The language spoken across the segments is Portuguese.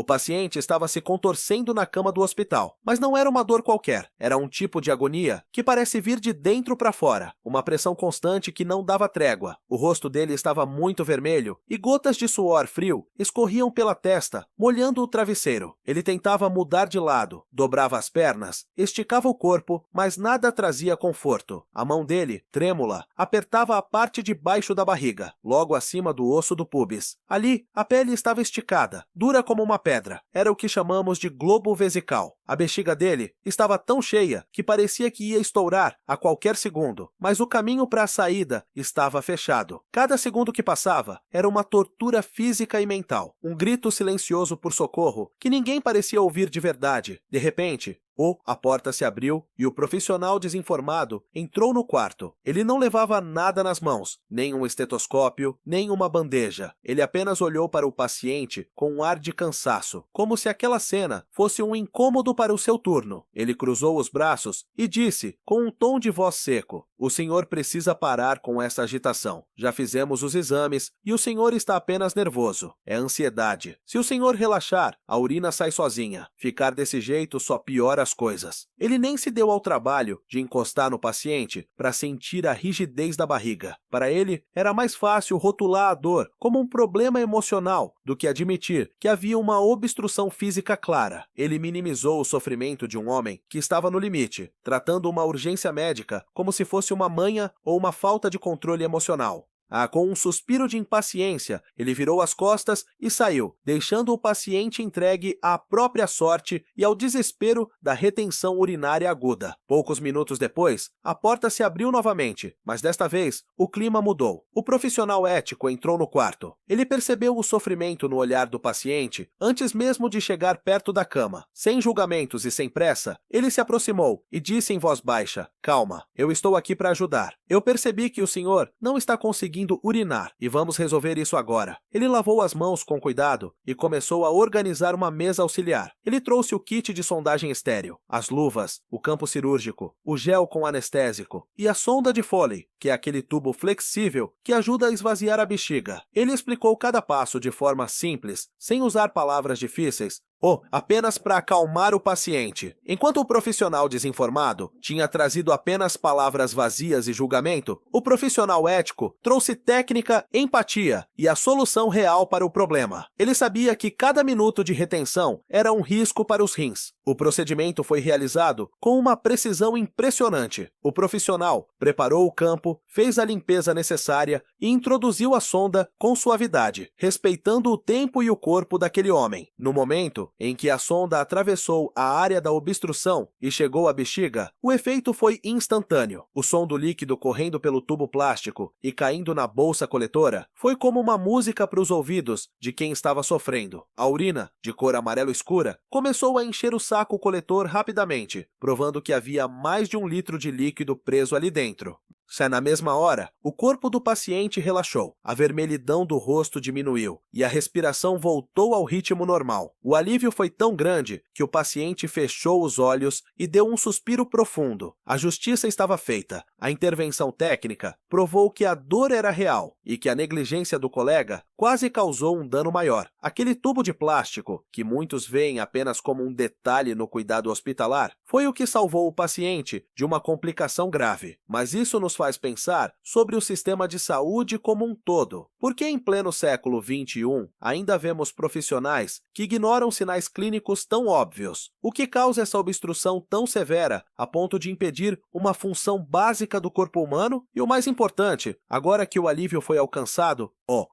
O paciente estava se contorcendo na cama do hospital, mas não era uma dor qualquer. Era um tipo de agonia que parece vir de dentro para fora, uma pressão constante que não dava trégua. O rosto dele estava muito vermelho e gotas de suor frio escorriam pela testa, molhando o travesseiro. Ele tentava mudar de lado, dobrava as pernas, esticava o corpo, mas nada trazia conforto. A mão dele, trêmula, apertava a parte de baixo da barriga, logo acima do osso do pubis. Ali, a pele estava esticada, dura como uma pedra. Era o que chamamos de globo vesical. A bexiga dele estava tão cheia que parecia que ia estourar a qualquer segundo, mas o caminho para a saída estava fechado. Cada segundo que passava era uma tortura física e mental, um grito silencioso por socorro que ninguém parecia ouvir de verdade. De repente, a porta se abriu e o profissional desinformado entrou no quarto. Ele não levava nada nas mãos, nem um estetoscópio, nem uma bandeja. Ele apenas olhou para o paciente com um ar de cansaço, como se aquela cena fosse um incômodo para o seu turno. Ele cruzou os braços e disse, com um tom de voz seco: "O senhor precisa parar com essa agitação. Já fizemos os exames e o senhor está apenas nervoso. É ansiedade. Se o senhor relaxar, a urina sai sozinha. Ficar desse jeito só piora as coisas." Ele nem se deu ao trabalho de encostar no paciente para sentir a rigidez da barriga. Para ele, era mais fácil rotular a dor como um problema emocional do que admitir que havia uma obstrução física clara. Ele minimizou o sofrimento de um homem que estava no limite, tratando uma urgência médica como se fosse uma manha ou uma falta de controle emocional. Com um suspiro de impaciência, ele virou as costas e saiu, deixando o paciente entregue à própria sorte e ao desespero da retenção urinária aguda. Poucos minutos depois, a porta se abriu novamente, mas desta vez o clima mudou. O profissional ético entrou no quarto. Ele percebeu o sofrimento no olhar do paciente antes mesmo de chegar perto da cama. Sem julgamentos e sem pressa, ele se aproximou e disse em voz baixa: "Calma, eu estou aqui para ajudar. Eu percebi que o senhor não está conseguindo urinar e vamos resolver isso agora." Ele lavou as mãos com cuidado e começou a organizar uma mesa auxiliar. Ele trouxe o kit de sondagem estéril, as luvas, o campo cirúrgico, o gel com anestésico e a sonda de Foley, que é aquele tubo flexível que ajuda a esvaziar a bexiga. Ele explicou cada passo de forma simples, sem usar palavras difíceis, apenas para acalmar o paciente. Enquanto o profissional desinformado tinha trazido apenas palavras vazias e julgamento, o profissional ético trouxe técnica, empatia e a solução real para o problema. Ele sabia que cada minuto de retenção era um risco para os rins. O procedimento foi realizado com uma precisão impressionante. O profissional preparou o campo, fez a limpeza necessária e introduziu a sonda com suavidade, respeitando o tempo e o corpo daquele homem. No momento em que a sonda atravessou a área da obstrução e chegou à bexiga, o efeito foi instantâneo. O som do líquido correndo pelo tubo plástico e caindo na bolsa coletora foi como uma música para os ouvidos de quem estava sofrendo. A urina, de cor amarelo escura, começou a encher o saco coletor rapidamente, provando que havia mais de 1 litro de líquido preso ali dentro. Na mesma hora, o corpo do paciente relaxou, a vermelhidão do rosto diminuiu e a respiração voltou ao ritmo normal. O alívio foi tão grande que o paciente fechou os olhos e deu um suspiro profundo. A justiça estava feita. A intervenção técnica provou que a dor era real e que a negligência do colega quase causou um dano maior. Aquele tubo de plástico, que muitos veem apenas como um detalhe no cuidado hospitalar, foi o que salvou o paciente de uma complicação grave. Mas isso nos faz pensar sobre o sistema de saúde como um todo. Por que em pleno século XXI ainda vemos profissionais que ignoram sinais clínicos tão óbvios? O que causa essa obstrução tão severa a ponto de impedir uma função básica do corpo humano? E o mais importante, agora que o alívio foi alcançado,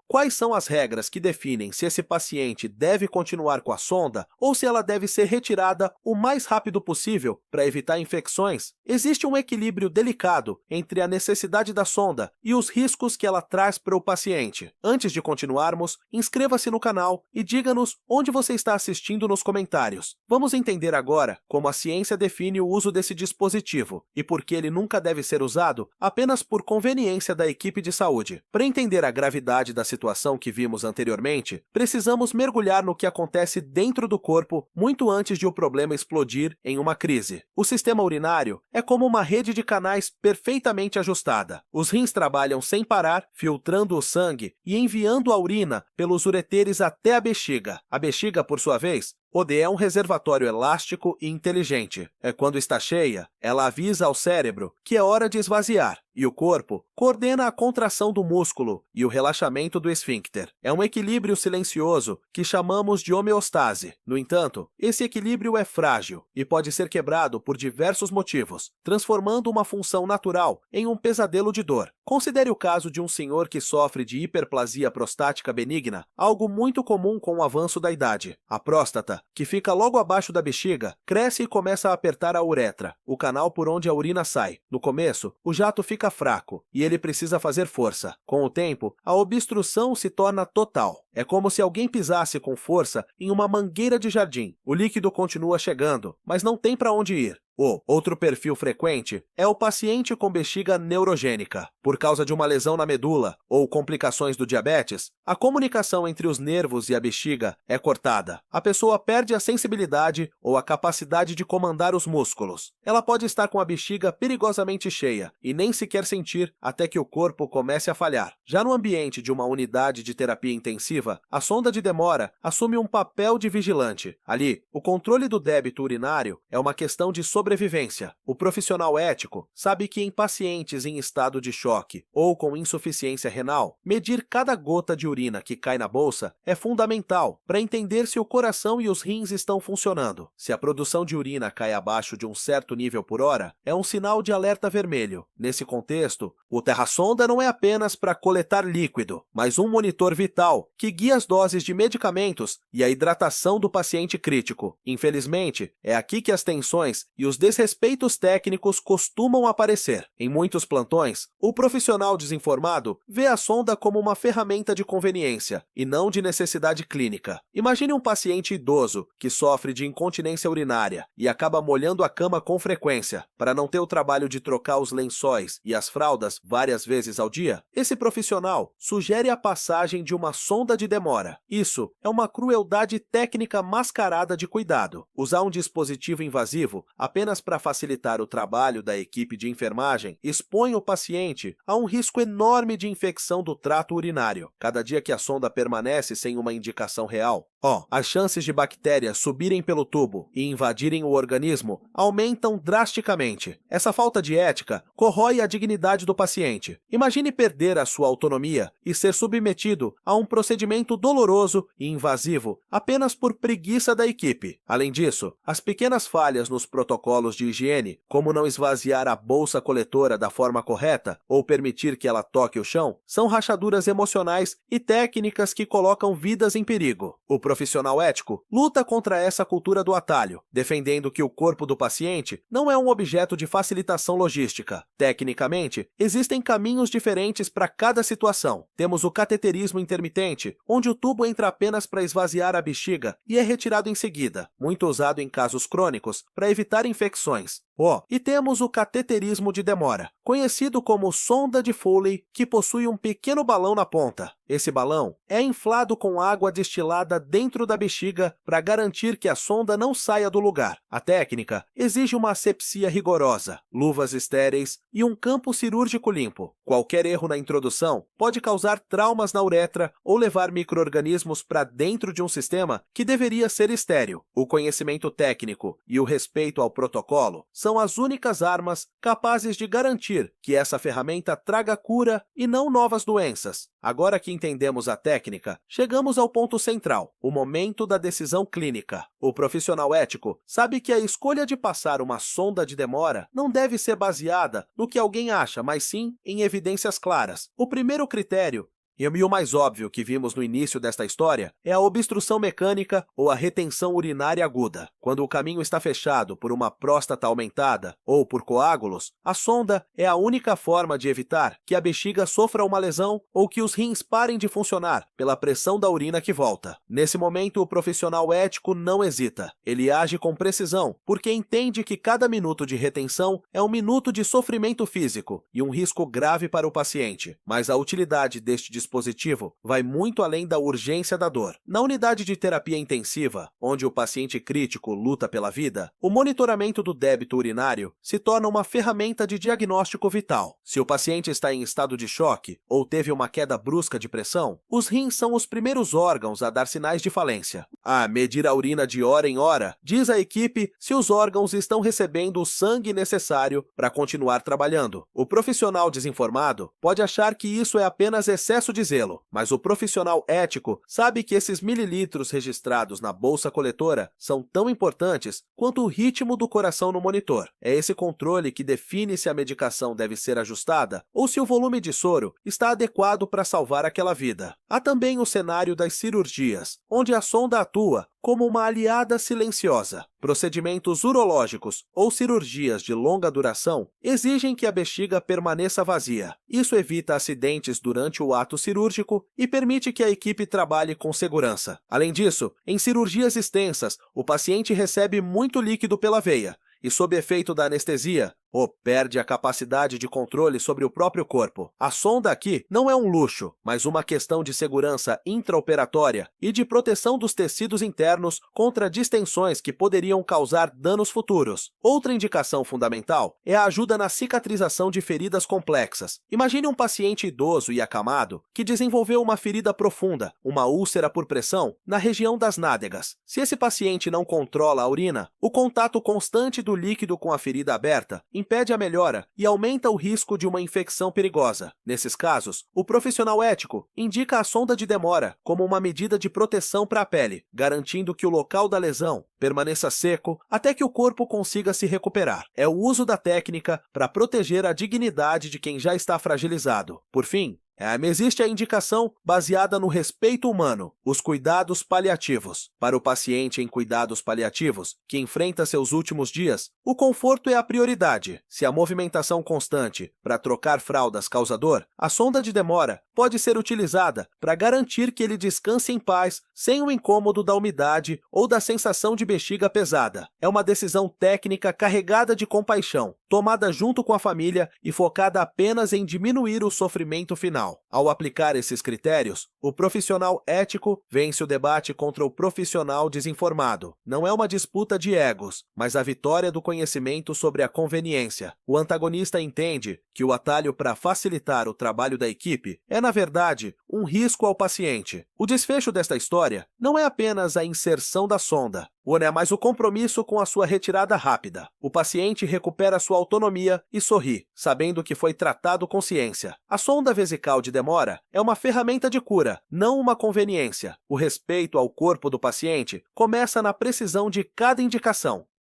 quais são as regras que definem se esse paciente deve continuar com a sonda ou se ela deve ser retirada o mais rápido possível para evitar infecções? Existe um equilíbrio delicado entre a necessidade da sonda e os riscos que ela traz para o paciente. Antes de continuarmos, inscreva-se no canal e diga-nos onde você está assistindo nos comentários. Vamos entender agora como a ciência define o uso desse dispositivo e por que ele nunca deve ser usado apenas por conveniência da equipe de saúde. Para entender a gravidade da situação que vimos anteriormente, precisamos mergulhar no que acontece dentro do corpo muito antes de o problema explodir em uma crise. O sistema urinário é como uma rede de canais perfeitamente perfeitamente ajustada. Os rins trabalham sem parar, filtrando o sangue e enviando a urina pelos ureteres até a bexiga. A bexiga, por sua vez, é um reservatório elástico e inteligente. Quando está cheia, ela avisa ao cérebro que é hora de esvaziar, e o corpo coordena a contração do músculo e o relaxamento do esfíncter. É um equilíbrio silencioso que chamamos de homeostase. No entanto, esse equilíbrio é frágil e pode ser quebrado por diversos motivos, transformando uma função natural em um pesadelo de dor. Considere o caso de um senhor que sofre de hiperplasia prostática benigna, algo muito comum com o avanço da idade. A próstata, que fica logo abaixo da bexiga, cresce e começa a apertar a uretra, o canal por onde a urina sai. No começo, o jato fica fraco e ele precisa fazer força. Com o tempo, a obstrução se torna total. É como se alguém pisasse com força em uma mangueira de jardim. O líquido continua chegando, mas não tem para onde ir. O outro perfil frequente é o paciente com bexiga neurogênica. Por causa de uma lesão na medula ou complicações do diabetes, a comunicação entre os nervos e a bexiga é cortada. A pessoa perde a sensibilidade ou a capacidade de comandar os músculos. Ela pode estar com a bexiga perigosamente cheia e nem sequer sentir até que o corpo comece a falhar. Já no ambiente de uma unidade de terapia intensiva, a sonda de demora assume um papel de vigilante. Ali, o controle do débito urinário é uma questão de sobrevivência. O profissional ético sabe que em pacientes em estado de choque ou com insuficiência renal, medir cada gota de urina que cai na bolsa é fundamental para entender se o coração e os rins estão funcionando. Se a produção de urina cai abaixo de um certo nível por hora, é um sinal de alerta vermelho. Nesse contexto, o terra-sonda não é apenas para coletar líquido, mas um monitor vital que guia as doses de medicamentos e a hidratação do paciente crítico. Infelizmente, é aqui que as tensões e os desrespeitos técnicos costumam aparecer. Em muitos plantões, o profissional desinformado vê a sonda como uma ferramenta de conveniência e não de necessidade clínica. Imagine um paciente idoso que sofre de incontinência urinária e acaba molhando a cama com frequência para não ter o trabalho de trocar os lençóis e as fraldas várias vezes ao dia. Esse profissional sugere a passagem de uma sonda de demora. Isso é uma crueldade técnica mascarada de cuidado. Usar um dispositivo invasivo apenas para facilitar o trabalho da equipe de enfermagem expõe o paciente a um risco enorme de infecção do trato urinário. Cada dia que a sonda permanece sem uma indicação real, as chances de bactérias subirem pelo tubo e invadirem o organismo aumentam drasticamente. Essa falta de ética corrói a dignidade do paciente. Imagine perder a sua autonomia e ser submetido a um procedimento doloroso e invasivo apenas por preguiça da equipe. Além disso, as pequenas falhas nos protocolos de higiene, como não esvaziar a bolsa coletora da forma correta ou permitir que ela toque o chão, são rachaduras emocionais e técnicas que colocam vidas em perigo. O profissional ético luta contra essa cultura do atalho, defendendo que o corpo do paciente não é um objeto de facilitação logística. Tecnicamente, existem caminhos diferentes para cada situação. Temos o cateterismo intermitente, onde o tubo entra apenas para esvaziar a bexiga e é retirado em seguida, muito usado em casos crônicos para evitar infecções. E temos o cateterismo de demora, conhecido como sonda de Foley, que possui um pequeno balão na ponta. Esse balão é inflado com água destilada dentro da bexiga para garantir que a sonda não saia do lugar. A técnica exige uma asepsia rigorosa, luvas estéreis e um campo cirúrgico limpo. Qualquer erro na introdução pode causar traumas na uretra ou levar micro-organismos para dentro de um sistema que deveria ser estéril. O conhecimento técnico e o respeito ao protocolo são as únicas armas capazes de garantir que essa ferramenta traga cura e não novas doenças. Agora que entendemos a técnica, chegamos ao ponto central, o momento da decisão clínica. O profissional ético sabe que a escolha de passar uma sonda de demora não deve ser baseada no que alguém acha, mas sim em evidências claras. O primeiro critério, e o mais óbvio que vimos no início desta história, é a obstrução mecânica ou a retenção urinária aguda. Quando o caminho está fechado por uma próstata aumentada ou por coágulos, a sonda é a única forma de evitar que a bexiga sofra uma lesão ou que os rins parem de funcionar pela pressão da urina que volta. Nesse momento, o profissional ético não hesita. Ele age com precisão, porque entende que cada minuto de retenção é um minuto de sofrimento físico e um risco grave para o paciente. Mas a utilidade deste dispositivo dispositivo vai muito além da urgência da dor. Na unidade de terapia intensiva, onde o paciente crítico luta pela vida, o monitoramento do débito urinário se torna uma ferramenta de diagnóstico vital. Se o paciente está em estado de choque ou teve uma queda brusca de pressão, os rins são os primeiros órgãos a dar sinais de falência. A medir a urina de hora em hora diz à equipe se os órgãos estão recebendo o sangue necessário para continuar trabalhando. O profissional desinformado pode achar que isso é apenas excesso de zelo, mas o profissional ético sabe que esses mililitros registrados na bolsa coletora são tão importantes quanto o ritmo do coração no monitor. É esse controle que define se a medicação deve ser ajustada ou se o volume de soro está adequado para salvar aquela vida. Há também o cenário das cirurgias, onde a sonda atua como uma aliada silenciosa. Procedimentos urológicos ou cirurgias de longa duração exigem que a bexiga permaneça vazia. Isso evita acidentes durante o ato cirúrgico e permite que a equipe trabalhe com segurança. Além disso, em cirurgias extensas, o paciente recebe muito líquido pela veia e, sob efeito da anestesia, perde a capacidade de controle sobre o próprio corpo. A sonda aqui não é um luxo, mas uma questão de segurança intraoperatória e de proteção dos tecidos internos contra distensões que poderiam causar danos futuros. Outra indicação fundamental é a ajuda na cicatrização de feridas complexas. Imagine um paciente idoso e acamado que desenvolveu uma ferida profunda, uma úlcera por pressão, na região das nádegas. Se esse paciente não controla a urina, o contato constante do líquido com a ferida aberta impede a melhora e aumenta o risco de uma infecção perigosa. Nesses casos, o profissional ético indica a sonda de demora como uma medida de proteção para a pele, garantindo que o local da lesão permaneça seco até que o corpo consiga se recuperar. É o uso da técnica para proteger a dignidade de quem já está fragilizado. Por fim, existe a indicação baseada no respeito humano, os cuidados paliativos. Para o paciente em cuidados paliativos, que enfrenta seus últimos dias, o conforto é a prioridade. Se a movimentação constante para trocar fraldas causa dor, a sonda de demora pode ser utilizada para garantir que ele descanse em paz, sem o incômodo da umidade ou da sensação de bexiga pesada. É uma decisão técnica carregada de compaixão, tomada junto com a família e focada apenas em diminuir o sofrimento final. Ao aplicar esses critérios, o profissional ético vence o debate contra o profissional desinformado. Não é uma disputa de egos, mas a vitória do conhecimento sobre a conveniência. O antagonista entende que o atalho para facilitar o trabalho da equipe é, na verdade, um risco ao paciente. O desfecho desta história não é apenas a inserção da sonda, mas o compromisso com a sua retirada rápida. O paciente recupera sua autonomia e sorri, sabendo que foi tratado com ciência. A sonda vesical de demora é uma ferramenta de cura, não uma conveniência. O respeito ao corpo do paciente começa na precisão de cada indicação.